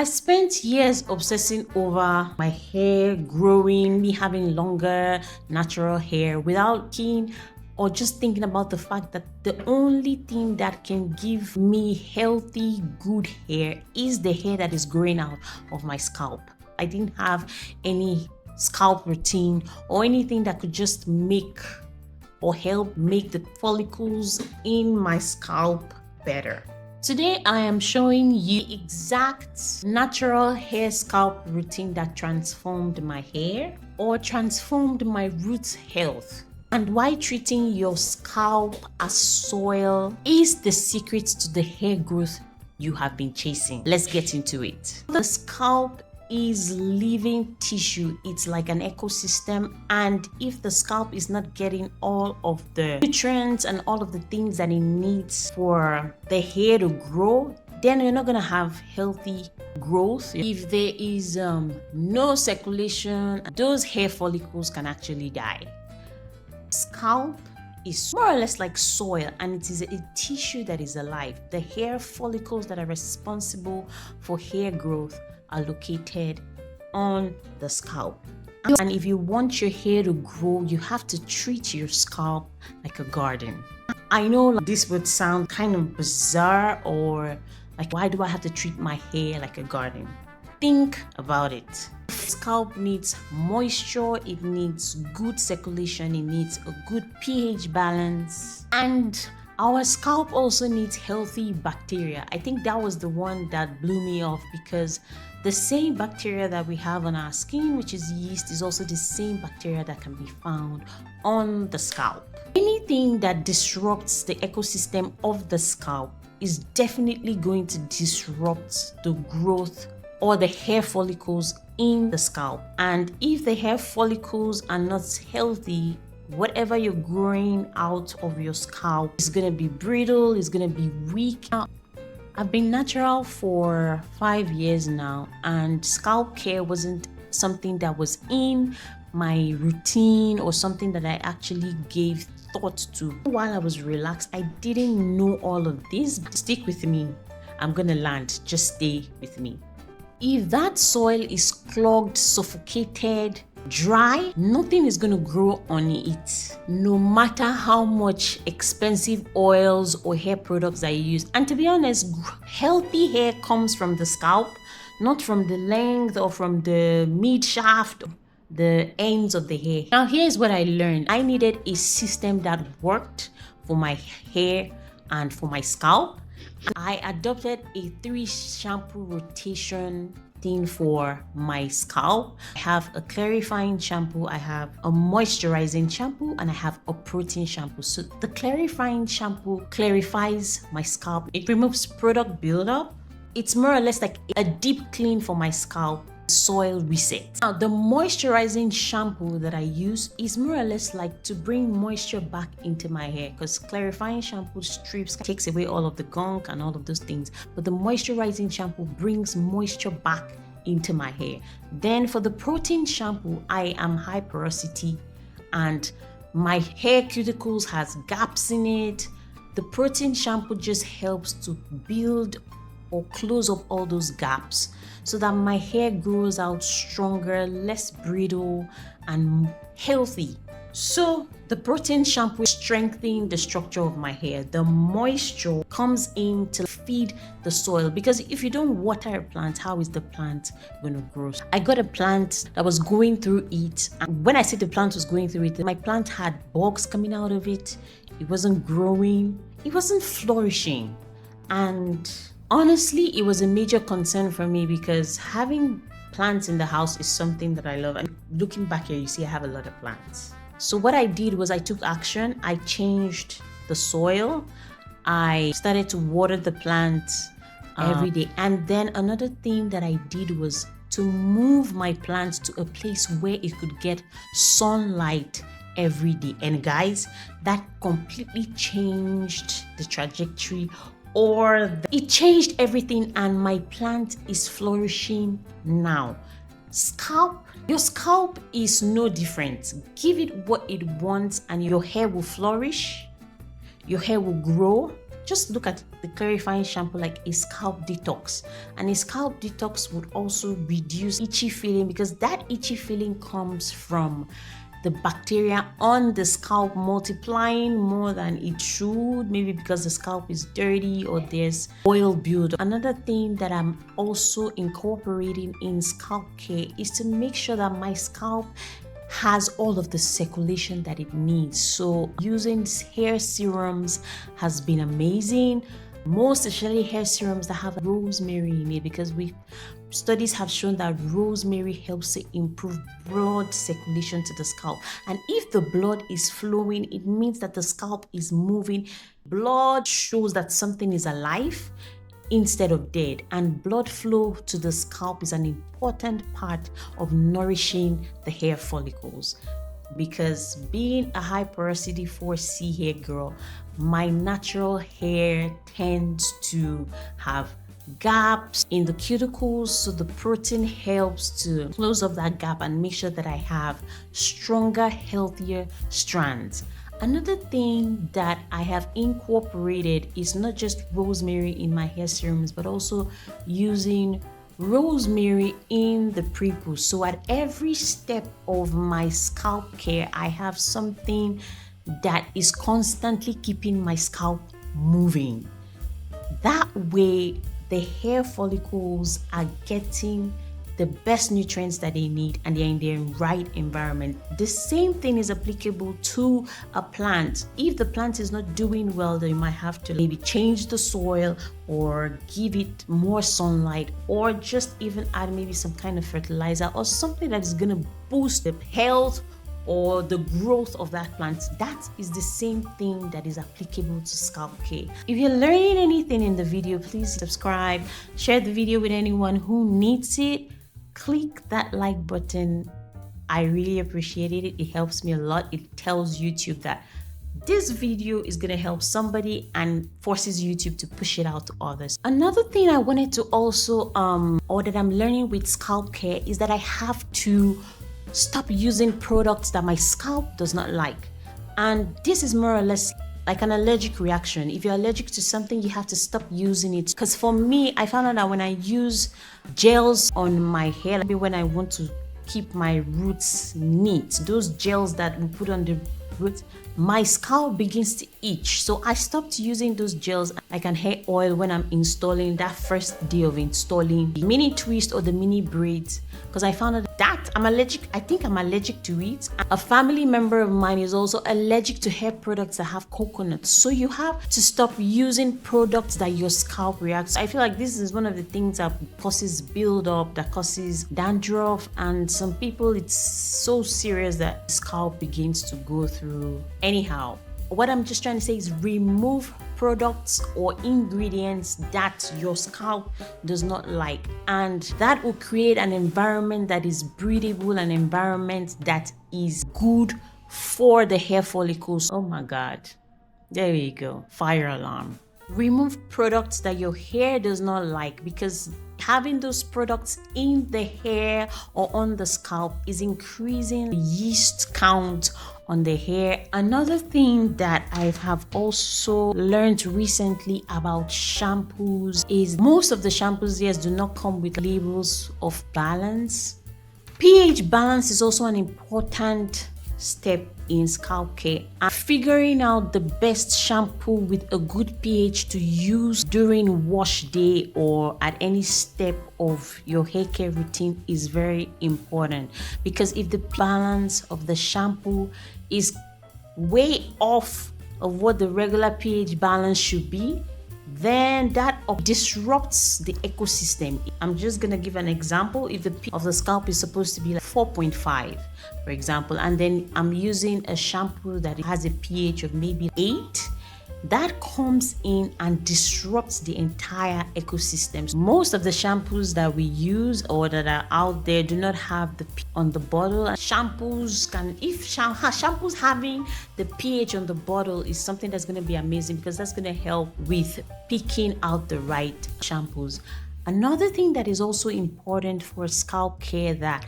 I spent years obsessing over my hair growing, me having longer natural hair without keen or just thinking about the fact that the only thing that can give me healthy, good hair is the hair that is growing out of my scalp. I didn't have any scalp routine or anything that could just make or help make the follicles in my scalp better. Today I am showing you the exact natural hair scalp routine that transformed my hair or transformed my root health, and why treating your scalp as soil is the secret to the hair growth you have been chasing. Let's get into it. The scalp is living tissue. It's like an ecosystem, and if the scalp is not getting all of the nutrients and all of the things that it needs for the hair to grow, then you're not gonna have healthy growth. If there is no circulation, those hair follicles can actually die. Scalp is more or less like soil, and it is a tissue that is alive. The hair follicles that are responsible for hair growth are located on the scalp. And if you want your hair to grow, you have to treat your scalp like a garden. I know this would sound kind of bizarre, or like, why do I have to treat my hair like a garden? Think about it. Scalp needs moisture, it needs good circulation, it needs a good pH balance, and our scalp also needs healthy bacteria. I think that was the one that blew me off, because the same bacteria that we have on our skin, which is yeast, is also the same bacteria that can be found on the scalp. Anything that disrupts the ecosystem of the scalp is definitely going to disrupt the growth or the hair follicles in the scalp. And if the hair follicles are not healthy, whatever you're growing out of your scalp is going to be brittle, is going to be weak. I've been natural for 5 years now, and scalp care wasn't something that was in my routine or something that I actually gave thought to. While I was relaxed, I didn't know all of this. Stick with me. I'm going to land. Just stay with me. If that soil is clogged, suffocated, dry, nothing is going to grow on it, no matter how much expensive oils or hair products I use. And to be honest, healthy hair comes from the scalp, not from the length or from the mid shaft, the ends of the hair. Now here's what I learned. I needed a system that worked for my hair and for my scalp. I adopted a 3 shampoo rotation thing for my scalp. I have a clarifying shampoo, I have a moisturizing shampoo, and I have a protein shampoo. So the clarifying shampoo clarifies my scalp. It removes product buildup. It's more or less like a deep clean for my scalp, soil reset. Now the moisturizing shampoo that I use is more or less like to bring moisture back into my hair, because clarifying shampoo strips, takes away all of the gunk and all of those things, but the moisturizing shampoo brings moisture back into my hair. Then for the protein shampoo, I am high porosity and my hair cuticles has gaps in it. The protein shampoo just helps to build or close up all those gaps so that my hair grows out stronger, less brittle, and healthy. So the protein shampoo strengthens the structure of my hair. The moisture comes in to feed the soil, because if you don't water a plant, how is the plant going to grow? I got a plant that was going through it, and when I say the plant was going through it, my plant had bugs coming out of it. It wasn't growing, it wasn't flourishing, and honestly, it was a major concern for me, because having plants in the house is something that I love. And looking back here, you see I have a lot of plants. So what I did was I took action. I changed the soil. I started to water the plant every day. And then another thing that I did was to move my plants to a place where it could get sunlight every day. And guys, that completely changed the trajectory, or it changed everything, and my plant is flourishing now. Scalp, your scalp is no different. Give it what it wants and your hair will flourish, your hair will grow, just look at the clarifying shampoo like a scalp detox. And a scalp detox would also reduce itchy feeling, because that itchy feeling comes from the bacteria on the scalp multiplying more than it should, maybe because the scalp is dirty or there's oil build. Another thing that I'm also incorporating in scalp care is to make sure that my scalp has all of the circulation that it needs. So using hair serums has been amazing, most especially hair serums that have rosemary in it, because studies have shown that rosemary helps to improve blood circulation to the scalp. And if the blood is flowing, it means that the scalp is moving. Blood shows that something is alive instead of dead, and blood flow to the scalp is an important part of nourishing the hair follicles. Because being a high porosity 4C hair girl, my natural hair tends to have gaps in the cuticles, so the protein helps to close up that gap and make sure that I have stronger, healthier strands. Another thing that I have incorporated is not just rosemary in my hair serums, but also using rosemary in the pre-poo. So at every step of my scalp care, I have something that is constantly keeping my scalp moving. That way, the hair follicles are getting the best nutrients that they need, and they're in their right environment. The same thing is applicable to a plant. If the plant is not doing well, then you might have to maybe change the soil or give it more sunlight, or just even add maybe some kind of fertilizer or something that is going to boost the health or the growth of that plant. That is the same thing that is applicable to scalp care. If you're learning anything in the video, please subscribe, share the video with anyone who needs it. Click that like button. I really appreciate it. It helps me a lot. It tells YouTube that this video is going to help somebody and forces YouTube to push it out to others. Another thing I wanted to also or that I'm learning with scalp care is that I have to stop using products that my scalp does not like. And this is more or less like an allergic reaction. If you're allergic to something, you have to stop using it. Because for me, I found out that when I use gels on my hair, maybe when I want to keep my roots neat, those gels that we put on the roots, my scalp begins to itch. So I stopped using those gels like an hair oil when I'm installing that first day of installing the mini twist or the mini braids, because I found out that I'm allergic. I think I'm allergic to it. A family member of mine is also allergic to hair products that have coconut. So you have to stop using products that your scalp reacts. I feel like this is one of the things that causes buildup, that causes dandruff, and some people it's so serious that scalp begins to go through. Anyhow, what I'm just trying to say is remove products or ingredients that your scalp does not like, and that will create an environment that is breathable, an environment that is good for the hair follicles. Oh my God, there we go, fire alarm. Remove products that your hair does not like, because having those products in the hair or on the scalp is increasing the yeast count on the hair. Another thing that I have also learned recently about shampoos is most of the shampoos, yes, do not come with labels of balance. pH balance is also an important step in scalp care, and figuring out the best shampoo with a good pH to use during wash day or at any step of your hair care routine is very important, because if the balance of the shampoo is way off of what the regular pH balance should be, then that disrupts the ecosystem. I'm just gonna give an example. If the pH of the scalp is supposed to be like 4.5, for example, and then I'm using a shampoo that has a pH of maybe 8, that comes in and disrupts the entire ecosystem. Most of the shampoos that we use or that are out there do not have the pH on the bottle. Shampoos can, if shampoos having the pH on the bottle is something that's going to be amazing, because that's going to help with picking out the right shampoos. Another thing that is also important for scalp care that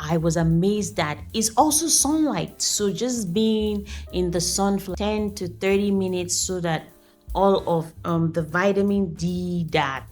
I was amazed at is also sunlight. So just being in the sun for 10 to 30 minutes so that all of the vitamin D that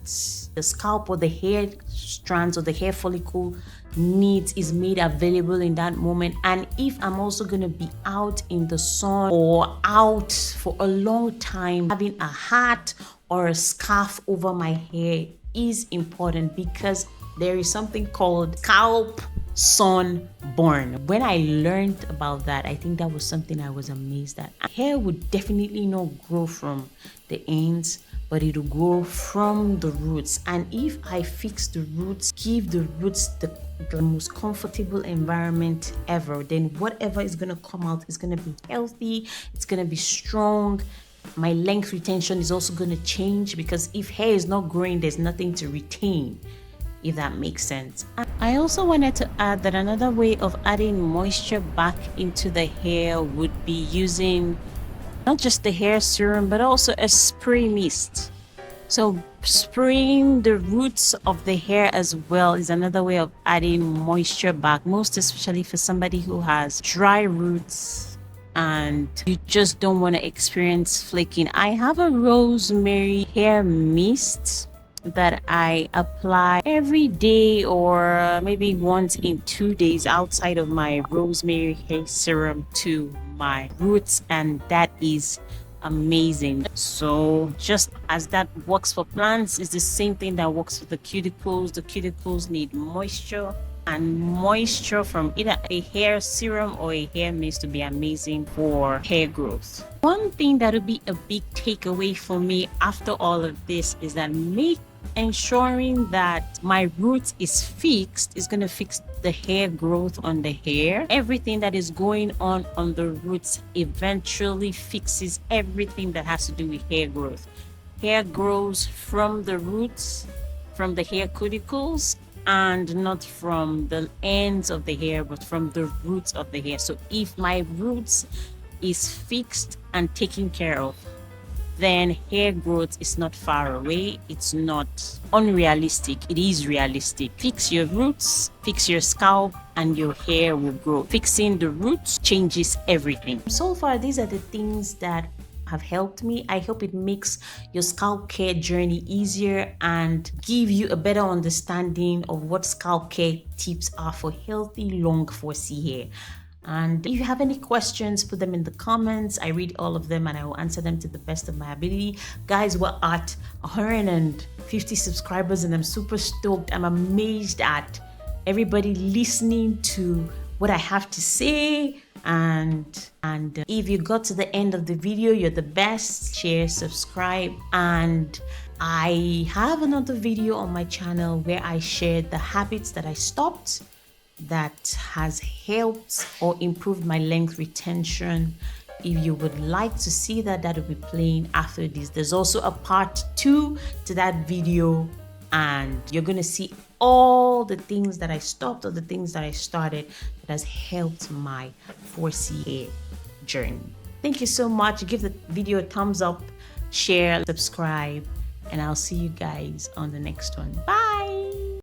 the scalp or the hair strands or the hair follicle needs is made available in that moment. And if I'm also going to be out in the sun or out for a long time, having a hat or a scarf over my hair is important, because there is something called scalp sunburn. When I learned about that, I think that was something I was amazed at. Hair would definitely not grow from the ends, but it'll grow from the roots. And if I fix the roots, give the roots the most comfortable environment ever, then whatever is going to come out is going to be healthy, it's going to be strong. My length retention is also going to change, because if hair is not growing, there's nothing to retain, if that makes sense. I also wanted to add that another way of adding moisture back into the hair would be using not just the hair serum, but also a spray mist. So spraying the roots of the hair as well is another way of adding moisture back, most especially for somebody who has dry roots and you just don't want to experience flaking. I have a rosemary hair mist that I apply every day, or maybe once in 2 days, outside of my rosemary hair serum, to my roots, and that is amazing. So just as that works for plants, it's the same thing that works for the cuticles. The cuticles need moisture, and moisture from either a hair serum or a hair mist to be amazing for hair growth. One thing that would be a big takeaway for me after all of this is that ensuring that my roots is fixed is going to fix the hair growth on the hair. Everything that is going on the roots eventually fixes everything that has to do with hair growth. Hair grows from the roots, from the hair cuticles, and not from the ends of the hair, but from the roots of the hair. So if my roots is fixed and taken care of, then hair growth is not far away. It's not unrealistic. It is realistic. Fix your roots, fix your scalp, and your hair will grow. Fixing the roots changes everything. So far, these are the things that have helped me. I hope it makes your scalp care journey easier and give you a better understanding of what scalp care tips are for healthy, long, 4C hair. And if you have any questions, put them in the comments. I read all of them and I will answer them to the best of my ability. Guys, we're at 150 subscribers and I'm super stoked. I'm amazed at everybody listening to what I have to say. And if you got to the end of the video, you're the best. Share, subscribe, and I have another video on my channel where I shared the habits that I stopped that has helped or improved my length retention. If you would like to see that, that will be playing after this. There's also a part 2 to that video, and you're going to see all the things that I stopped or the things that I started that has helped my 4C hair journey. Thank you so much. Give the video a thumbs up, share, subscribe, and I'll see you guys on the next one. Bye.